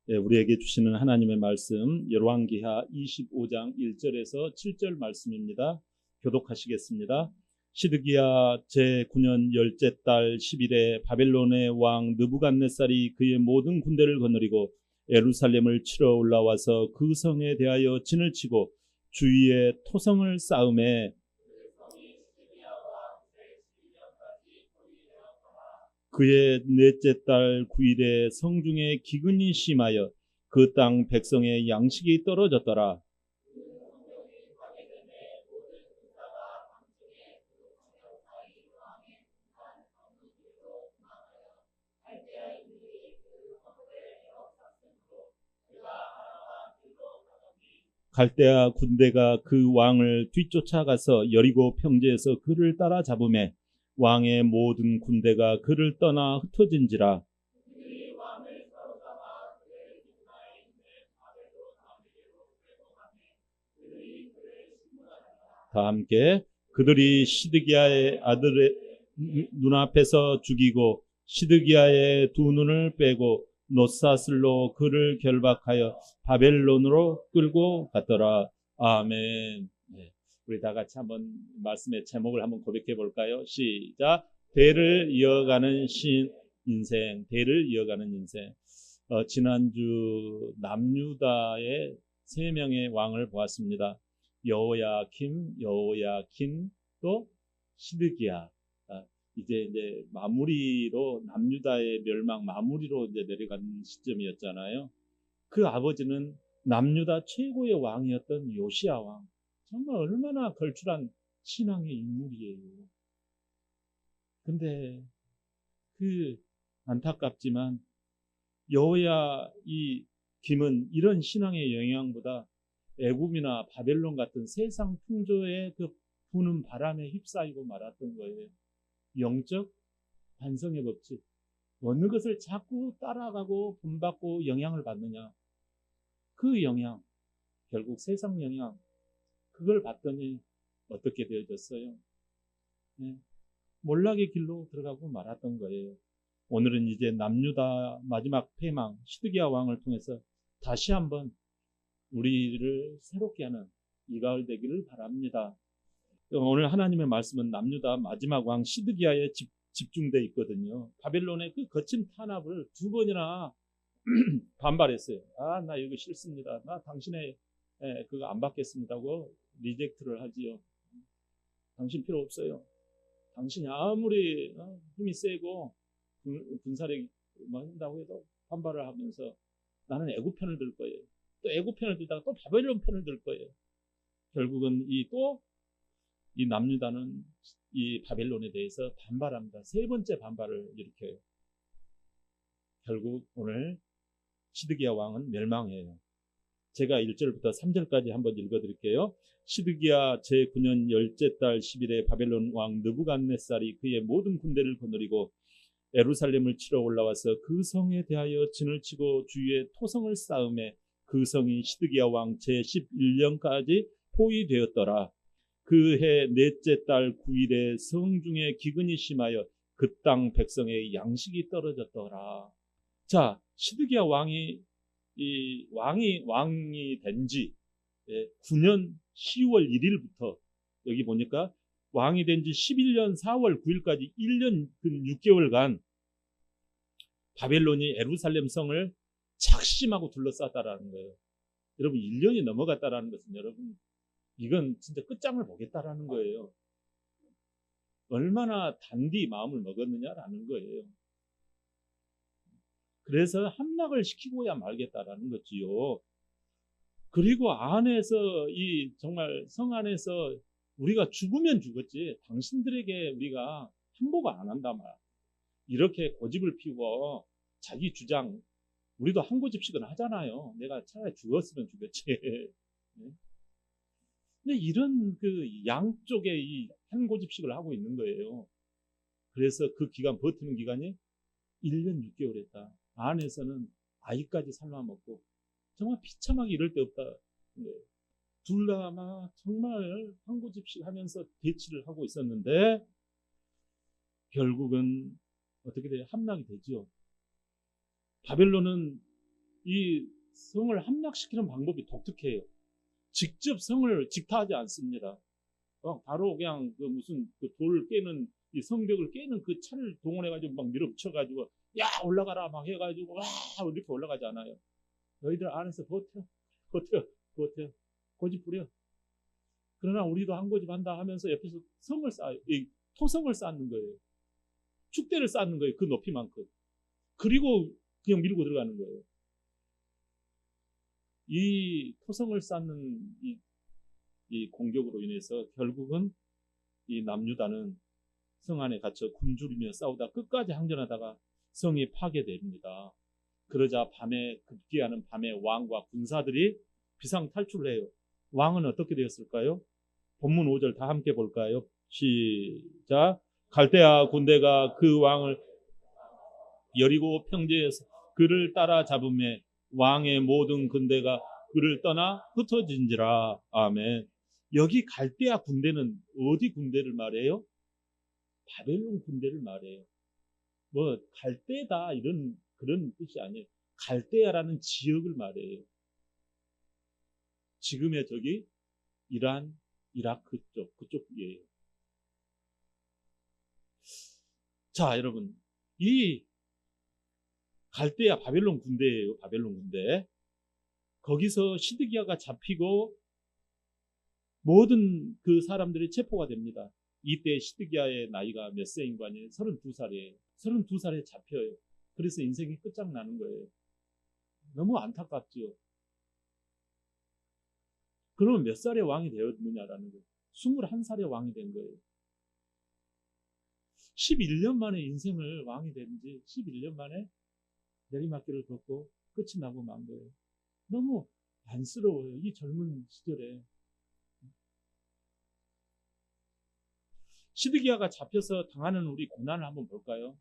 우리에게 주시는 하나님의 말씀 열왕기하 25장 1절에서 7절 말씀입니다. 교독하시겠습니다. 시드기야 제9년 열째 달 10일에 바벨론의 왕 느부갓네살이 그의 모든 군대를 거느리고 예루살렘을 치러 올라와서 그 성에 대하여 진을 치고 주위에 토성을 쌓음에 그의 넷째 달 9일에 성중에 기근이 심하여 그 땅 백성의 양식이 떨어졌더라. 갈대아 군대가 그 왕을 뒤쫓아가서 여리고 평지에서 그를 따라잡음에 왕의 모든 군대가 그를 떠나 흩어진지라. 다 함께 그들이 시드기야의 아들의 눈앞에서 죽이고 시드기야의 두 눈을 빼고 노사슬로 그를 결박하여 바벨론으로 끌고 갔더라. 아멘. 네. 우리 다 같이 한번 말씀의 제목을 한번 고백해 볼까요? 시작. 대를 이어가는 인생, 대를 이어가는 인생. 지난주 남유다의 세 명의 왕을 보았습니다. 여호야김, 또 시드기야. 이제 마무리로 남유다의 멸망 마무리로 이제 내려가는 시점이었잖아요. 그 아버지는 남유다 최고의 왕이었던 요시야 왕. 정말 얼마나 걸출한 신앙의 인물이에요. 근데 그 안타깝지만 여호야 이 김은 이런 신앙의 영향보다 애굽이나 바벨론 같은 세상 풍조의 그 부는 바람에 휩싸이고 말았던 거예요. 영적 반성의 법칙. 어느 것을 자꾸 따라가고 본받고 영향을 받느냐. 그 영향, 결국 세상 영향, 그걸 받더니 어떻게 되어졌어요? 네. 몰락의 길로 들어가고 말았던 거예요. 오늘은 이제 남유다 마지막 패망 시드기야 왕을 통해서 다시 한번 우리를 새롭게 하는 이 가을 되기를 바랍니다. 오늘 하나님의 말씀은 남유다 마지막 왕 시드기야에 집중되어 있거든요. 바벨론의 그 거친 탄압을 두 번이나 반발했어요. 나 이거 싫습니다. 나 당신의 그거 안 받겠습니다고 리젝트를 하지요. 당신 필요 없어요. 당신이 아무리 힘이 세고 군사력이 한다고 해도 반발을 하면서 나는 애굽 편을 들 거예요. 또 애굽 편을 들다가 또 바벨론 편을 들 거예요. 결국은 이 남유다는 이 바벨론에 대해서 반발합니다. 세 번째 반발을 일으켜요. 결국 오늘 시드기야 왕은 멸망해요. 제가 1절부터 3절까지 한번 읽어드릴게요. 시드기야 제9년 열째 달 10일에 바벨론 왕 느부갓네살이 그의 모든 군대를 거느리고 예루살렘을 치러 올라와서 그 성에 대하여 진을 치고 주위에 토성을 쌓음에 그 성이 시드기야 왕 제11년까지 포위되었더라. 그 해 넷째 달 9일에 성중에 기근이 심하여 그 땅 백성의 양식이 떨어졌더라. 자, 시드기야 왕이 된 지 9년 10월 1일부터 여기 보니까 왕이 된 지 11년 4월 9일까지 1년 6개월간 바벨론이 예루살렘 성을 작심하고 둘러쌌다라는 거예요. 여러분 1년이 넘어갔다라는 것은 여러분 이건 진짜 끝장을 보겠다라는 거예요. 얼마나 단디 마음을 먹었느냐라는 거예요. 그래서 함락을 시키고야 말겠다라는 거지요. 그리고 안에서 정말 성 안에서 우리가 죽으면 죽었지 당신들에게 우리가 항복을 안 한다 말. 이렇게 고집을 피우고 자기 주장 우리도 한 고집씩은 하잖아요. 내가 차라리 죽었으면 죽였지. 근데 이런 그 양쪽에 이 한 고집씩을 하고 있는 거예요. 그래서 그 기간 버티는 기간이 1년 6개월 했다. 안에서는 아이까지 삶아먹고 정말 비참하게 이럴 데 없다. 둘 다 막 정말 한 고집씩 하면서 대치를 하고 있었는데 결국은 어떻게 돼요? 함락이 되죠. 바벨론은 이 성을 함락시키는 방법이 독특해요. 직접 성을 직타하지 않습니다. 바로 그냥 그 무슨 그 돌 깨는 이 성벽을 깨는 그 차를 동원해가지고 막 밀어붙여가지고 야 올라가라 막 해가지고 와 이렇게 올라가지 않아요. 너희들 안에서 버텨 고집 부려. 그러나 우리도 한 고집 한다 하면서 옆에서 성을 쌓아요. 이 토성을 쌓는 거예요. 축대를 쌓는 거예요. 그 높이만큼. 그리고 그냥 밀고 들어가는 거예요. 이 토성을 쌓는 이 공격으로 인해서 결국은 이 남유다는 성 안에 갇혀 굶주리며 싸우다 끝까지 항전하다가 성이 파괴됩니다. 그러자 급기야는 밤에 왕과 군사들이 비상 탈출을 해요. 왕은 어떻게 되었을까요? 본문 5절 다 함께 볼까요? 시작. 갈대아 군대가 그 왕을 여리고 평지에서 그를 따라잡음에 왕의 모든 군대가 그를 떠나 흩어진지라. 아멘. 여기 갈대아 군대는 어디 군대를 말해요? 바벨론 군대를 말해요. 뭐 갈대다 이런 그런 뜻이 아니에요. 갈대아라는 지역을 말해요. 지금의 저기 이란, 이라크 그쪽이에요. 자, 여러분, 이 갈대아 바벨론 군대예요. 바벨론 군대. 거기서 시드기야가 잡히고 모든 그 사람들이 체포가 됩니다. 이때 시드기야의 나이가 몇 세인 거 아니에요? 32살이에요. 32살에 잡혀요. 그래서 인생이 끝장나는 거예요. 너무 안타깝죠. 그러면 몇 살에 왕이 되었느냐라는 거예요. 21살에 왕이 된 거예요. 11년 만에 인생을 왕이 된지 11년 만에 내리막길을 걷고 끝이 나고 만 거예요. 너무 안쓰러워요. 이 젊은 시절에. 시드기야가 잡혀서 당하는 우리 고난을 한번 볼까요?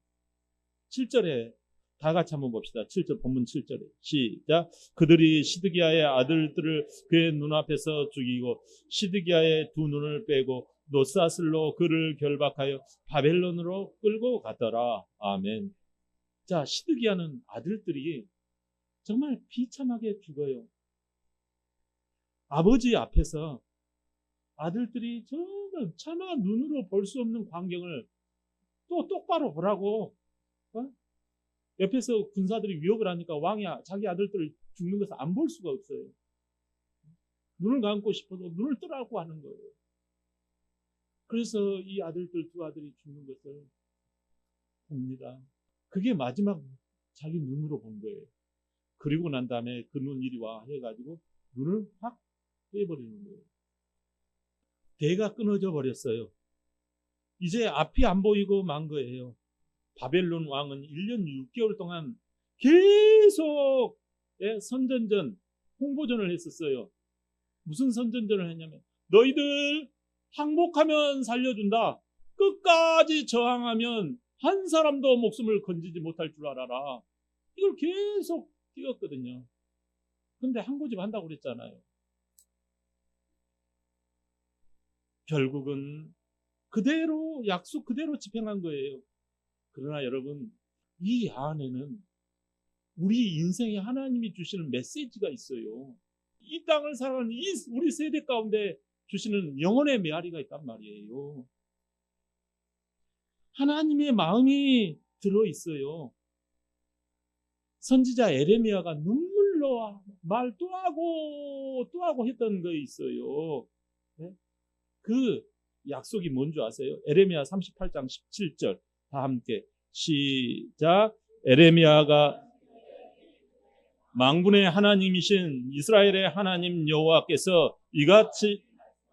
7절에 다 같이 한번 봅시다. 7절 본문 7절에 시작. 그들이 시드기야의 아들들을 그의 눈앞에서 죽이고 시드기야의 두 눈을 빼고 노사슬로 그를 결박하여 바벨론으로 끌고 갔더라. 아멘. 자, 시드기야는 아들들이 정말 비참하게 죽어요. 아버지 앞에서 아들들이 정말 차마 눈으로 볼 수 없는 광경을 또 똑바로 보라고 옆에서 군사들이 위협을 하니까 왕이 자기 아들들을 죽는 것을 안 볼 수가 없어요. 눈을 감고 싶어도 눈을 뜨라고 하는 거예요. 그래서 이 아들들 두 아들이 죽는 것을 봅니다. 그게 마지막 자기 눈으로 본 거예요. 그리고 난 다음에 그 눈 이리 와 해가지고 눈을 확 빼버리는 거예요. 대가 끊어져 버렸어요. 이제 앞이 안 보이고 만 거예요. 바벨론 왕은 1년 6개월 동안 계속 선전전, 홍보전을 했었어요. 무슨 선전전을 했냐면 너희들 항복하면 살려준다. 끝까지 저항하면 한 사람도 목숨을 건지지 못할 줄 알아라. 이걸 계속 띄웠거든요. 근데 한 고집 한다고 그랬잖아요. 결국은 그대로 약속 그대로 집행한 거예요. 그러나 여러분, 이 안에는 우리 인생에 하나님이 주시는 메시지가 있어요. 이 땅을 살아가는 우리 세대 가운데 주시는 영혼의 메아리가 있단 말이에요. 하나님의 마음이 들어있어요. 선지자 에레미야가 눈물로 말 또 하고 했던 거 있어요. 네? 그 약속이 뭔지 아세요? 에레미야 38장 17절 다 함께 시작. 에레미야가 만군의 하나님이신 이스라엘의 하나님 여호와께서 이같이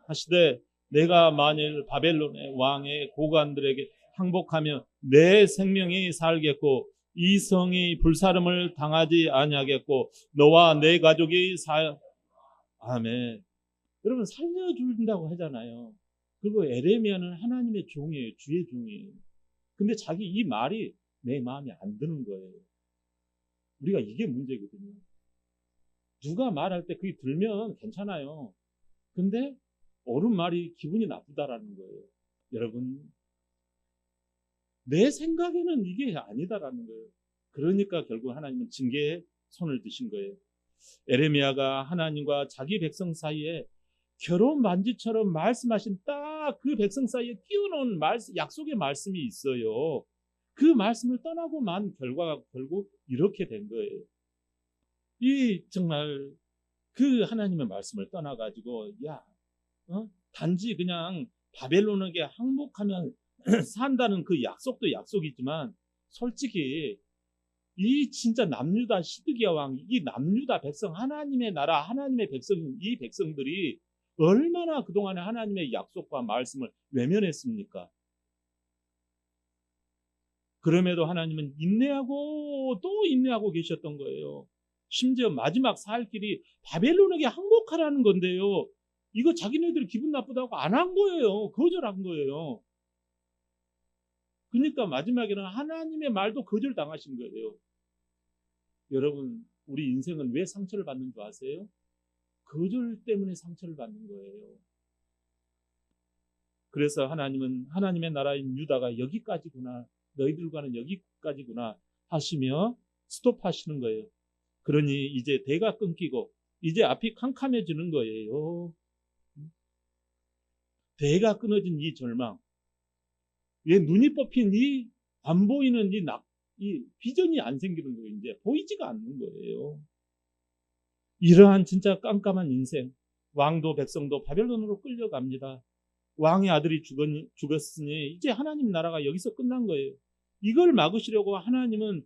하시되 내가 만일 바벨론의 왕의 고관들에게 항복하며 내 생명이 살겠고 이 성이 불사름을 당하지 아니하겠고 너와 내 가족이 아멘. 여러분 살려준다고 하잖아요. 그리고 에레미야는 하나님의 종이에요. 주의 종이에요. 근데 자기 이 말이 내 마음에 안 드는 거예요. 우리가 이게 문제거든요. 누가 말할 때 그게 들면 괜찮아요. 근데 옳은 말이 기분이 나쁘다라는 거예요. 여러분, 내 생각에는 이게 아니다라는 거예요. 그러니까 결국 하나님은 징계의 손을 드신 거예요. 에레미야가 하나님과 자기 백성 사이에 결혼 반지처럼 말씀하신 딱 그 백성 사이에 끼워놓은 약속의 말씀이 있어요. 그 말씀을 떠나고 만 결과가 결국 이렇게 된 거예요. 이 정말 그 하나님의 말씀을 떠나가지고 단지 그냥 바벨론에게 항복하면 산다는 그 약속도 약속이지만 솔직히 이 진짜 남유다 시드기야 왕, 이 남유다 백성, 하나님의 나라, 하나님의 백성인 이 백성들이 얼마나 그동안에 하나님의 약속과 말씀을 외면했습니까? 그럼에도 하나님은 인내하고 또 인내하고 계셨던 거예요. 심지어 마지막 살 길이 바벨론에게 항복하라는 건데요. 이거 자기네들이 기분 나쁘다고 안 한 거예요. 거절한 거예요. 그러니까 마지막에는 하나님의 말도 거절당하신 거예요. 여러분, 우리 인생은 왜 상처를 받는 줄 아세요? 거절 때문에 상처를 받는 거예요. 그래서 하나님은 하나님의 나라인 유다가 여기까지구나, 너희들과는 여기까지구나 하시며 스톱하시는 거예요. 그러니 이제 대가 끊기고 이제 앞이 캄캄해지는 거예요. 대가 끊어진 이 절망, 왜 눈이 뽑힌 이 안 보이는 이 비전이 안 생기는 거예요. 이제 보이지가 않는 거예요. 이러한 진짜 깜깜한 인생, 왕도 백성도 바벨론으로 끌려갑니다. 왕의 아들이 죽었으니 이제 하나님 나라가 여기서 끝난 거예요. 이걸 막으시려고 하나님은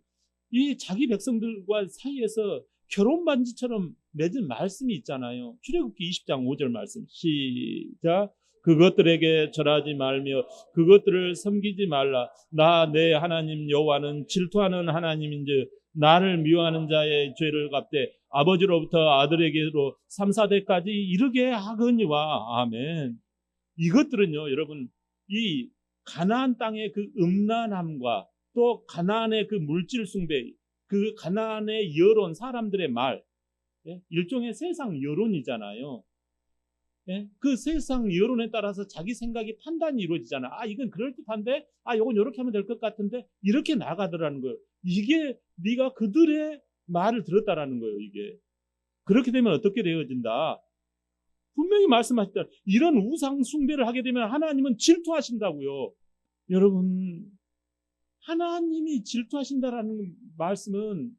이 자기 백성들과 사이에서 결혼 반지처럼 맺은 말씀이 있잖아요. 출애굽기 20장 5절 말씀 시작. 그것들에게 절하지 말며 그것들을 섬기지 말라. 나 내 하나님 여호와는 질투하는 하나님인즉 나를 미워하는 자의 죄를 갚되 아버지로부터 아들에게로 3, 4대까지 이르게 하거니와. 아멘. 이것들은요, 여러분, 이 가나안 땅의 그 음란함과 또 가나안의 그 물질 숭배, 그 가나안의 여론, 사람들의 말, 일종의 세상 여론이잖아요. 그 세상 여론에 따라서 자기 생각이 판단이 이루어지잖아. 이건 그럴듯한데, 이건 이렇게 하면 될 것 같은데, 이렇게 나가더라는 거예요. 이게 네가 그들의 말을 들었다라는 거예요. 이게 그렇게 되면 어떻게 되어진다? 분명히 말씀하셨다. 이런 우상 숭배를 하게 되면 하나님은 질투하신다고요. 여러분, 하나님이 질투하신다라는 말씀은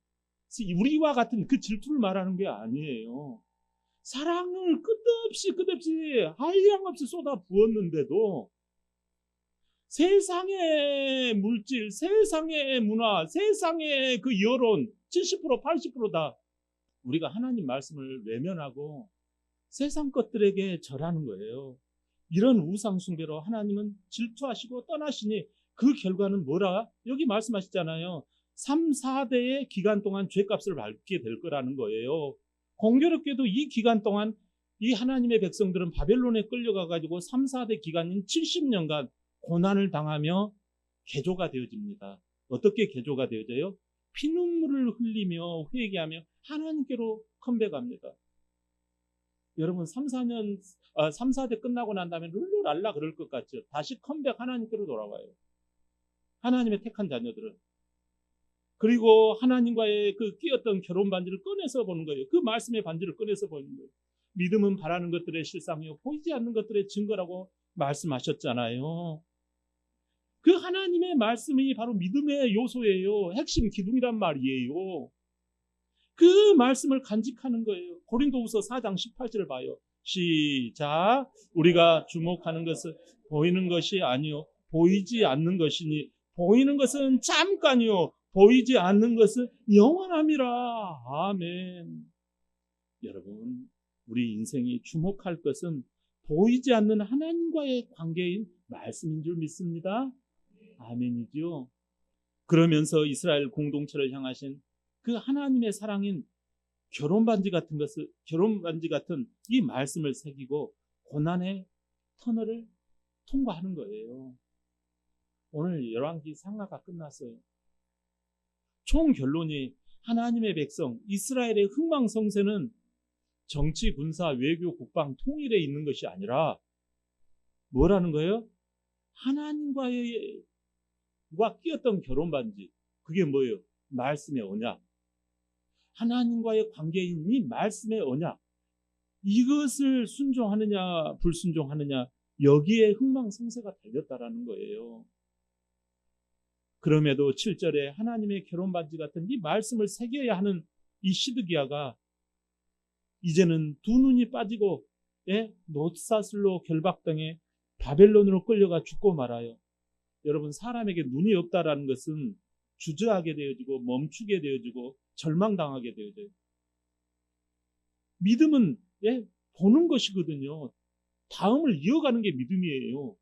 우리와 같은 그 질투를 말하는 게 아니에요. 사랑을 끝없이 한량없이 쏟아 부었는데도 세상의 물질, 세상의 문화, 세상의 그 여론 70%, 80%다 우리가 하나님 말씀을 외면하고 세상 것들에게 절하는 거예요. 이런 우상 숭배로 하나님은 질투하시고 떠나시니 그 결과는 뭐라? 여기 말씀하시잖아요. 3, 4대의 기간 동안 죄값을 받게 될 거라는 거예요. 공교롭게도 이 기간 동안 이 하나님의 백성들은 바벨론에 끌려가가지고 3, 4대 기간인 70년간 고난을 당하며 개조가 되어집니다. 어떻게 개조가 되어져요? 피눈물을 흘리며 회개하며 하나님께로 컴백합니다. 여러분 3, 4대 끝나고 난 다음에 룰루랄라 그럴 것 같죠. 다시 컴백 하나님께로 돌아와요. 하나님의 택한 자녀들은. 그리고 하나님과의 그 끼었던 결혼 반지를 꺼내서 보는 거예요. 그 말씀의 반지를 꺼내서 보는 거예요. 믿음은 바라는 것들의 실상이요 보이지 않는 것들의 증거라고 말씀하셨잖아요. 그 하나님의 말씀이 바로 믿음의 요소예요. 핵심 기둥이란 말이에요. 그 말씀을 간직하는 거예요. 고린도후서 4장 18절을 봐요. 시작. 우리가 주목하는 것은 보이는 것이 아니요 보이지 않는 것이니 보이는 것은 잠깐이요 보이지 않는 것은 영원함이라. 아멘. 여러분, 우리 인생이 주목할 것은 보이지 않는 하나님과의 관계인 말씀인 줄 믿습니다. 아멘이죠. 그러면서 이스라엘 공동체를 향하신 그 하나님의 사랑인 결혼 반지 같은 이 말씀을 새기고 고난의 터널을 통과하는 거예요. 오늘 열왕기 상하가 끝났어요. 총 결론이 하나님의 백성 이스라엘의 흥망성쇠는 정치, 군사, 외교, 국방 통일에 있는 것이 아니라 뭐라는 거예요? 하나님과의 끼었던 결혼 반지. 그게 뭐예요? 말씀의 언약. 하나님과의 관계인 이 말씀의 언약, 이것을 순종하느냐 불순종하느냐, 여기에 흥망성쇠가 달렸다라는 거예요. 그럼에도 7절에 하나님의 결혼반지 같은 이 말씀을 새겨야 하는 이 시드기야가 이제는 두 눈이 빠지고 놋사슬로 결박당해 바벨론으로 끌려가 죽고 말아요. 여러분, 사람에게 눈이 없다라는 것은 주저하게 되어지고 멈추게 되어지고 절망당하게 되어져요. 믿음은 보는 것이거든요. 다음을 이어가는 게 믿음이에요.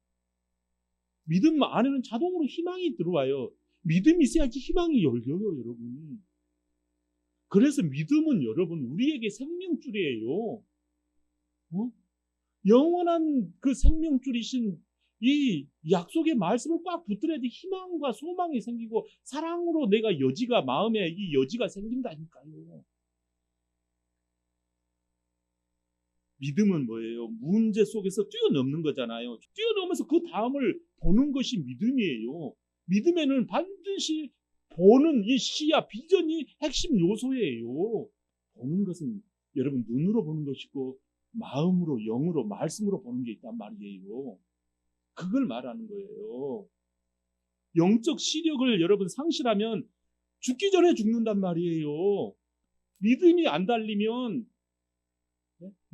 믿음 안에는 자동으로 희망이 들어와요. 믿음이 있어야지 희망이 열려요, 여러분. 그래서 믿음은 여러분 우리에게 생명줄이에요. 영원한 그 생명줄이신 이 약속의 말씀을 꽉 붙들어야지 희망과 소망이 생기고 사랑으로 내가 여지가, 마음에 이 여지가 생긴다니까요. 믿음은 뭐예요? 문제 속에서 뛰어넘는 거잖아요. 뛰어넘어서 그 다음을 보는 것이 믿음이에요. 믿음에는 반드시 보는 이 시야, 비전이 핵심 요소예요. 보는 것은 여러분 눈으로 보는 것이고 마음으로, 영으로, 말씀으로 보는 게 있단 말이에요. 그걸 말하는 거예요. 영적 시력을 여러분 상실하면 죽기 전에 죽는단 말이에요. 믿음이 안 달리면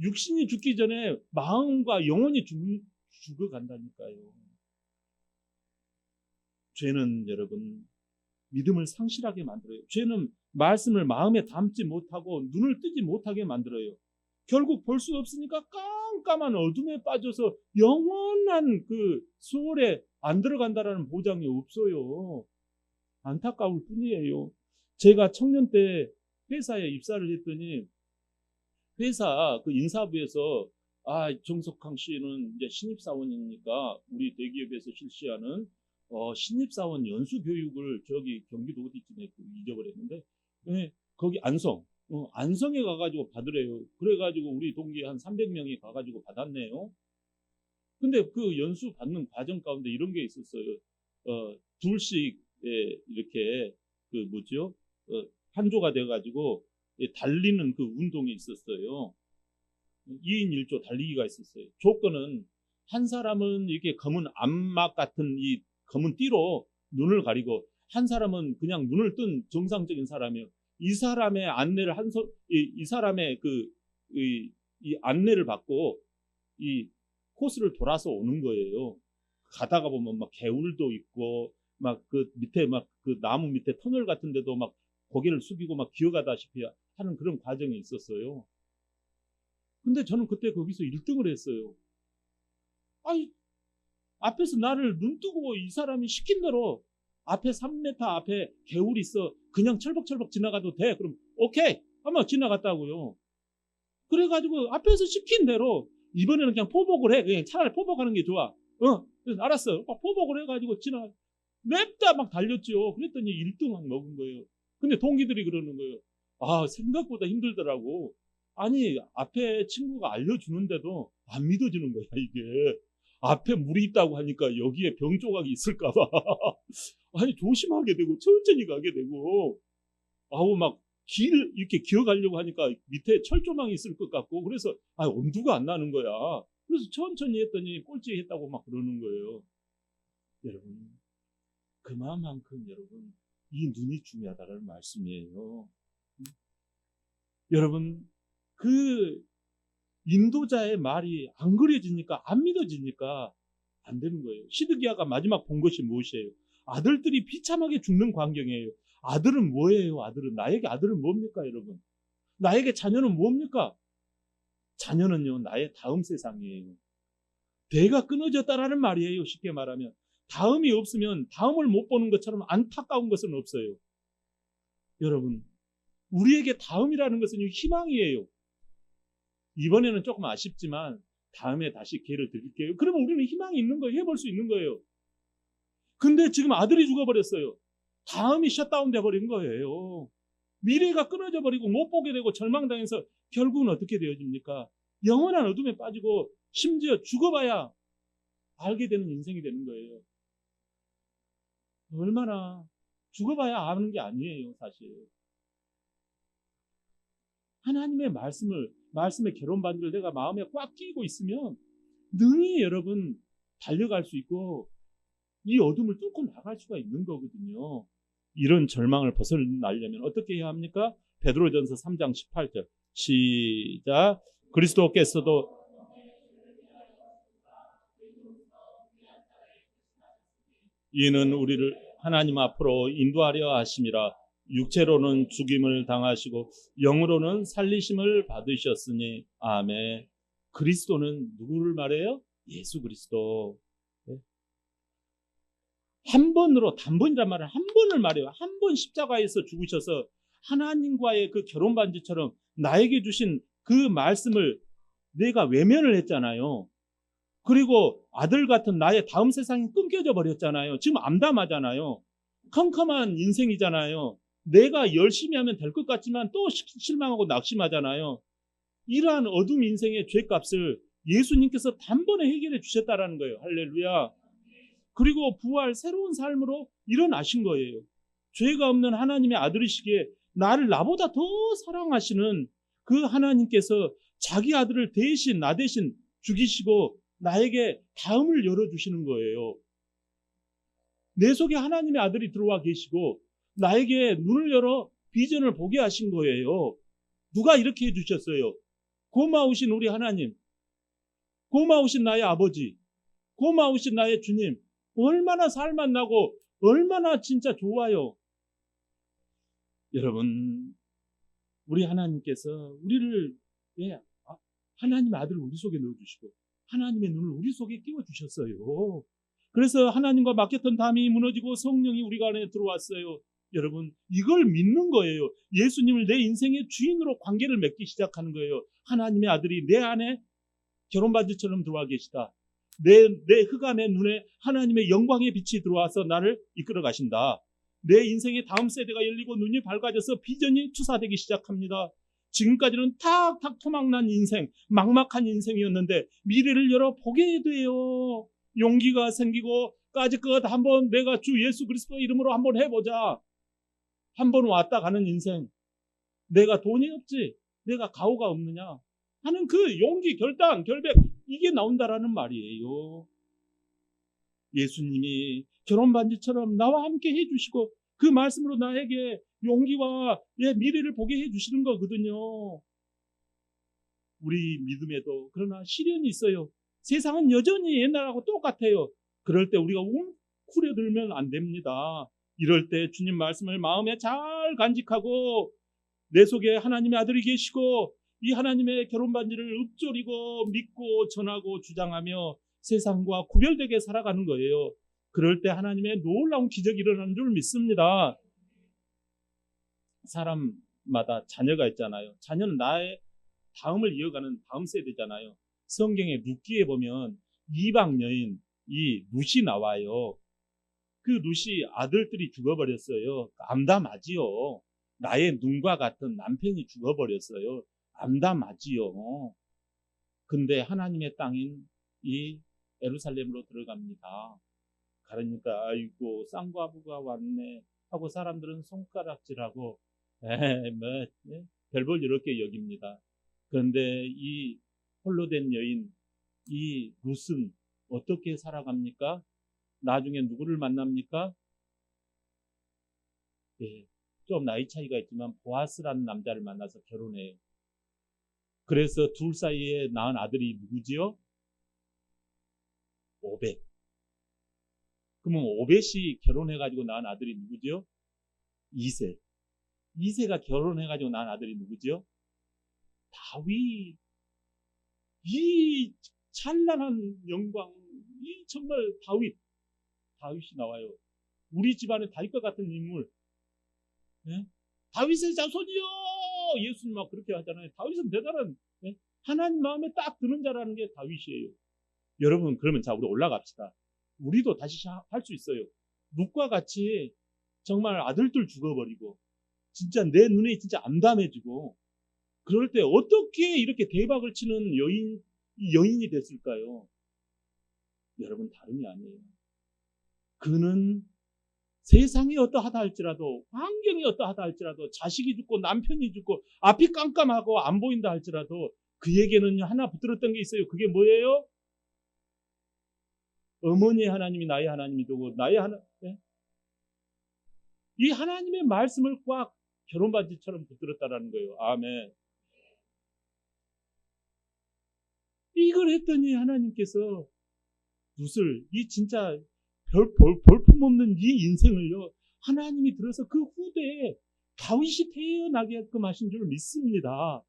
육신이 죽기 전에 마음과 영혼이 죽어간다니까요. 죄는 여러분 믿음을 상실하게 만들어요. 죄는 말씀을 마음에 담지 못하고 눈을 뜨지 못하게 만들어요. 결국 볼 수 없으니까 깜깜한 어둠에 빠져서 영원한 그 수월에 안 들어간다라는 보장이 없어요. 안타까울 뿐이에요. 제가 청년 때 회사에 입사를 했더니 회사 그 인사부에서 정석항 씨는 이제 신입사원이니까 우리 대기업에서 실시하는 신입사원 연수 교육을 저기 경기도 어디쯤에 잊어버렸는데 거기 안성에 가가지고 받으래요. 그래가지고 우리 동기 한 300명이 가가지고 받았네요. 근데 그 연수 받는 과정 가운데 이런 게 있었어요. 둘씩 이렇게 한 조가 돼가지고 달리는 그 운동이 있었어요. 2인 1조 달리기가 있었어요. 조건은 한 사람은 이렇게 검은 암막 같은 이 검은 띠로 눈을 가리고 한 사람은 그냥 눈을 뜬 정상적인 사람이에요. 이 사람의 안내를 이 사람의 이 안내를 받고 이 코스를 돌아서 오는 거예요. 가다가 보면 막 개울도 있고 막 그 밑에 막 그 나무 밑에 터널 같은 데도 막 고개를 숙이고 막 기어가다시피 하는 그런 과정이 있었어요. 근데 저는 그때 거기서 1등을 했어요. 앞에서 나를 눈뜨고 이 사람이 시킨 대로 앞에 3m 앞에 개울이 있어. 그냥 철벅철벅 지나가도 돼. 그럼 오케이. 한번 지나갔다고요. 그래가지고 앞에서 시킨 대로 이번에는 그냥 포복을 해. 그냥 차라리 포복하는 게 좋아. 알았어. 포복을 해가지고 냅다 막 달렸죠. 그랬더니 1등 막 먹은 거예요. 근데 동기들이 그러는 거예요. 생각보다 힘들더라고. 아니, 앞에 친구가 알려주는데도 안 믿어지는 거야, 이게. 앞에 물이 있다고 하니까 여기에 병 조각이 있을까봐. 아니, 조심하게 되고, 천천히 가게 되고, 막 이렇게 기어가려고 하니까 밑에 철조망이 있을 것 같고, 그래서, 엄두가 안 나는 거야. 그래서 천천히 했더니 꼴찌 했다고 막 그러는 거예요. 여러분, 그만큼 여러분, 이 눈이 중요하다는 말씀이에요. 여러분, 그 인도자의 말이 안 그려지니까, 안 믿어지니까 안 되는 거예요. 시드기야가 마지막 본 것이 무엇이에요? 아들들이 비참하게 죽는 광경이에요. 아들은 뭐예요? 나에게 아들은 뭡니까, 여러분? 나에게 자녀는 뭡니까? 자녀는요, 나의 다음 세상이에요. 대가 끊어졌다라는 말이에요. 쉽게 말하면 다음이 없으면 다음을 못 보는 것처럼 안타까운 것은 없어요. 여러분, 우리에게 다음이라는 것은 희망이에요. 이번에는 조금 아쉽지만 다음에 다시 기회를 드릴게요. 그러면 우리는 희망이 있는 거예요. 해볼 수 있는 거예요. 근데 지금 아들이 죽어버렸어요. 다음이 셧다운 돼버린 거예요. 미래가 끊어져 버리고 못 보게 되고 절망당해서 결국은 어떻게 되어집니까? 영원한 어둠에 빠지고 심지어 죽어봐야 알게 되는 인생이 되는 거예요. 얼마나 죽어봐야 아는 게 아니에요, 사실. 하나님의 말씀의 결혼 반지를 내가 마음에 꽉 끼고 있으면 능히 여러분 달려갈 수 있고 이 어둠을 뚫고 나갈 수가 있는 거거든요. 이런 절망을 벗어나려면 어떻게 해야 합니까? 베드로전서 3장 18절 시작. 그리스도께서도 이는 우리를 하나님 앞으로 인도하려 하심이라. 육체로는 죽임을 당하시고 영으로는 살리심을 받으셨으니. 아멘. 그리스도는 누구를 말해요? 예수 그리스도. 한 번으로, 단번이란 말은 한 번을 말해요. 한 번 십자가에서 죽으셔서 하나님과의 그 결혼 반지처럼 나에게 주신 그 말씀을 내가 외면을 했잖아요. 그리고 아들 같은 나의 다음 세상이 끊겨져 버렸잖아요. 지금 암담하잖아요. 컴컴한 인생이잖아요. 내가 열심히 하면 될 것 같지만 또 실망하고 낙심하잖아요. 이러한 어둠 인생의 죄값을 예수님께서 단번에 해결해 주셨다라는 거예요. 할렐루야. 그리고 부활 새로운 삶으로 일어나신 거예요. 죄가 없는 하나님의 아들이시기에 나를 나보다 더 사랑하시는 그 하나님께서 자기 아들을 대신 나 대신 죽이시고 나에게 다음을 열어주시는 거예요. 내 속에 하나님의 아들이 들어와 계시고 나에게 눈을 열어 비전을 보게 하신 거예요. 누가 이렇게 해주셨어요? 고마우신 우리 하나님, 고마우신 나의 아버지, 고마우신 나의 주님. 얼마나 살만 나고 얼마나 진짜 좋아요. 여러분, 우리 하나님께서 우리를 하나님의 아들을 우리 속에 넣어주시고 하나님의 눈을 우리 속에 끼워주셨어요. 그래서 하나님과 맡겼던 담이 무너지고 성령이 우리가 안에 들어왔어요. 여러분, 이걸 믿는 거예요. 예수님을 내 인생의 주인으로 관계를 맺기 시작하는 거예요. 하나님의 아들이 내 안에 결혼반지처럼 들어와 계시다. 내 흑암의 눈에 하나님의 영광의 빛이 들어와서 나를 이끌어 가신다. 내 인생의 다음 세대가 열리고 눈이 밝아져서 비전이 투사되기 시작합니다. 지금까지는 탁탁 토막난 인생, 막막한 인생이었는데 미래를 열어보게 돼요. 용기가 생기고 까짓것 한번 내가 주 예수 그리스도 이름으로 한번 해보자. 한번 왔다 가는 인생. 내가 돈이 없지, 내가 가오가 없느냐 하는 그 용기, 결단, 결백, 이게 나온다라는 말이에요. 예수님이 결혼반지처럼 나와 함께 해주시고 그 말씀으로 나에게 용기와 미래를 보게 해주시는 거거든요. 우리 믿음에도 그러나 시련이 있어요. 세상은 여전히 옛날하고 똑같아요. 그럴 때 우리가 웅크려들면 안 됩니다. 이럴 때 주님 말씀을 마음에 잘 간직하고 내 속에 하나님의 아들이 계시고 이 하나님의 결혼반지를 읊조리고 믿고 전하고 주장하며 세상과 구별되게 살아가는 거예요. 그럴 때 하나님의 놀라운 기적이 일어나는 줄 믿습니다. 사람마다 자녀가 있잖아요. 자녀는 나의 다음을 이어가는 다음 세대잖아요. 성경의 룻기에 보면 이방 여인 이 룻이 나와요. 그 룻이 아들들이 죽어버렸어요. 암담하지요. 나의 눈과 같은 남편이 죽어버렸어요. 암담하지요. 근데 하나님의 땅인 이 예루살렘으로 들어갑니다. 그러니까 아이고 쌍과부가 왔네 하고 사람들은 손가락질하고 별볼 이렇게 여깁니다. 그런데 이 홀로 된 여인 이 룻은 어떻게 살아갑니까? 나중에 누구를 만납니까? 좀 나이 차이가 있지만 보아스라는 남자를 만나서 결혼해요. 그래서 둘 사이에 낳은 아들이 누구지요? 오벳. 그러면 오벳이 결혼해가지고 낳은 아들이 누구지요? 이세. 이세가 결혼해가지고 낳은 아들이 누구지요? 다윗. 이 찬란한 영광, 이 정말 다윗이 나와요. 우리 집안에 다윗과 같은 인물. 네? 다윗의 자손이요. 예수님 막 그렇게 하잖아요. 다윗은 대단한 하나님 마음에 딱 드는 자라는 게 다윗이에요. 여러분, 그러면 자 우리 올라갑시다. 우리도 다시 할 수 있어요. 룻과 같이 정말 아들들 죽어버리고 진짜 내 눈에 진짜 암담해지고 그럴 때 어떻게 이렇게 대박을 치는 여인이 됐을까요? 여러분, 다름이 아니에요. 그는 세상이 어떠하다 할지라도, 환경이 어떠하다 할지라도, 자식이 죽고 남편이 죽고 앞이 깜깜하고 안 보인다 할지라도 그에게는 하나 붙들었던 게 있어요. 그게 뭐예요? 어머니의 하나님이 나의 하나님이 되고 나의 네? 이 하나님의 말씀을 꽉 결혼반지처럼 붙들었다라는 거예요. 아멘. 이걸 했더니 하나님께서 이 진짜 볼품없는 이 인생을요, 하나님이 들어서 그 후대에 다윗이 태어나게끔 하신 줄 믿습니다.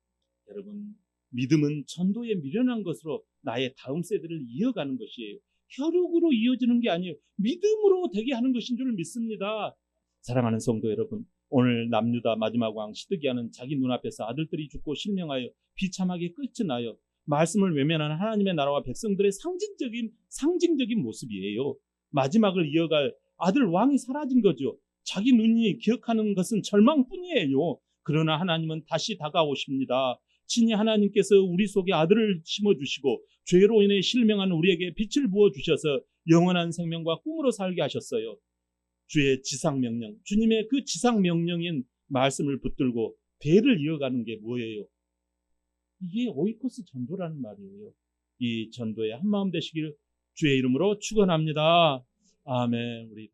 여러분, 믿음은 전도에 미련한 것으로 나의 다음 세대를 이어가는 것이에요. 혈육으로 이어지는 게 아니에요. 믿음으로 되게 하는 것인 줄 믿습니다. 사랑하는 성도 여러분, 오늘 남유다 마지막 왕 시드기야는 자기 눈앞에서 아들들이 죽고 실명하여 비참하게 끝이 나요. 말씀을 외면하는 하나님의 나라와 백성들의 상징적인 모습이에요. 마지막을 이어갈 아들 왕이 사라진 거죠. 자기 눈이 기억하는 것은 절망뿐이에요. 그러나 하나님은 다시 다가오십니다. 친히 하나님께서 우리 속에 아들을 심어주시고 죄로 인해 실명한 우리에게 빛을 부어주셔서 영원한 생명과 꿈으로 살게 하셨어요. 주의 지상명령, 주님의 그 지상명령인 말씀을 붙들고 대를 이어가는 게 뭐예요? 이게 오이코스 전도라는 말이에요. 이 전도에 한마음 되시길 주의 이름으로 축원합니다. 아멘. 우리